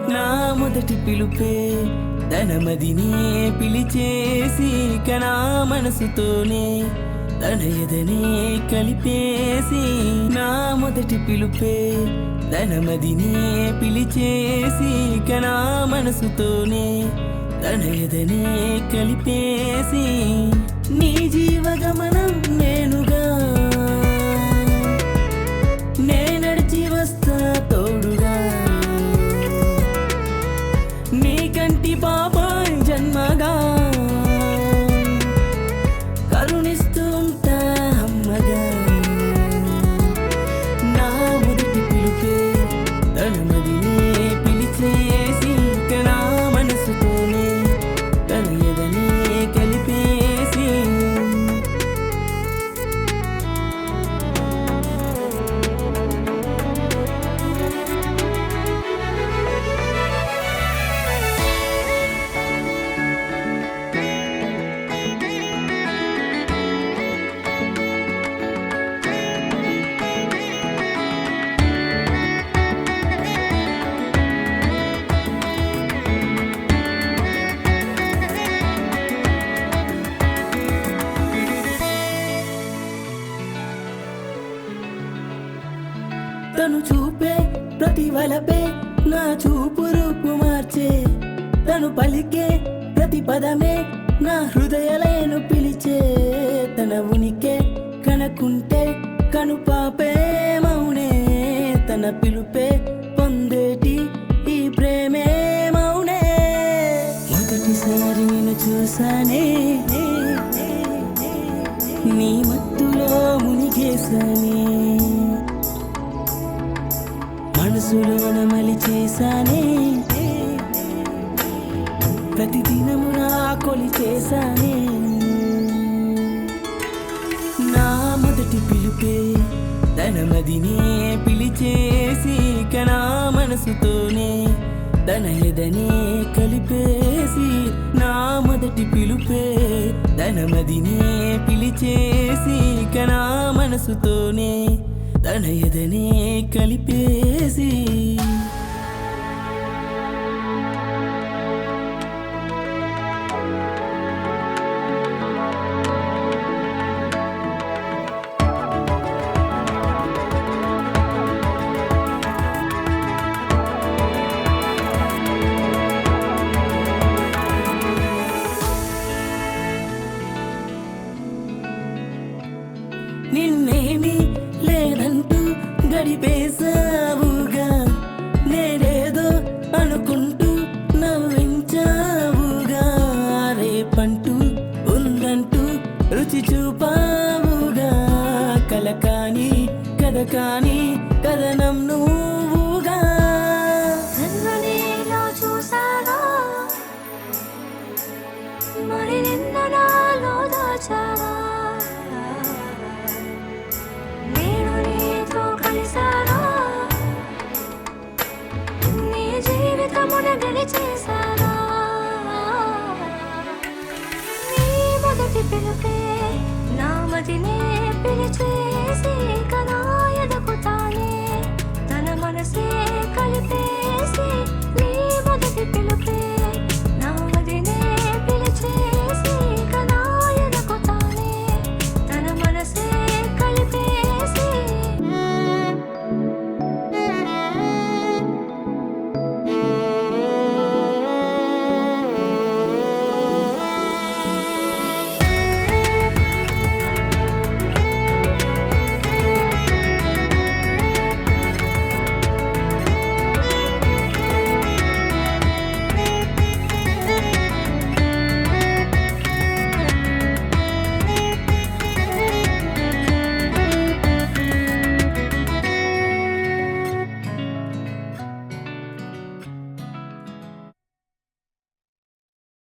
నా మొదటి పిలుపే తన మదినే పిలిచేసి నా మనసుతోనే తన ఎదనే కలిపేసి నా మొదటి పిలుపే తన మదినే పిలిచేసి నా మనసుతోనే తన ఎదనే కలిపేసి నీ జీవగమనం నేనుగా నే నడిచి వస్తా తోడుగా నీ కంటి పాపం జన్మగా కరుణిస్తూ ఉంటా అమ్మగా నా మొదటి పిలుపే తన మదినే పిలిచేసి నా మనసుతోనే తన ఎదనే కలిపేసి తను చూపే ప్రతి వలపే నా చూపు రూపు మార్చే తను పలికే ప్రతి పదమే నా హృదయలేను పిలిచే తన ఉనికే కనకుంటే కనుపాపే మౌనే తన పిలుపే పొందేటి ఈ ప్రేమే మౌనే మొదటిసారి నిన్ను చూసానే నీ మత్తులో మునిగేసానే మనసులోన మలి చేశానే ప్రతిదినము నా కొలి చేశానే నా మొదటి పిలుపే తన మదినే పిలిచేసి నా మనసుతోనే తన ఎదనే కలిపేసి నా మొదటి పిలుపే తన మదినే పిలిచేసి నా మనసుతోనే తన ఎదనే కలిపేసి నిన్నేమి లేదంటూ గడిపేసావుగా నేనేదో అనుకుంటూ నవ్వించావుగా రేపంటూ ఉందంటూ రుచి చూపావుగా కల కాని కథ కాని కథనం నువ్వుగా జన్మనేలో చూసారా మరి నిన్న నాలో దాచారా నేను నీతో కలిసారా నీ జీవితమున గెలిచేసా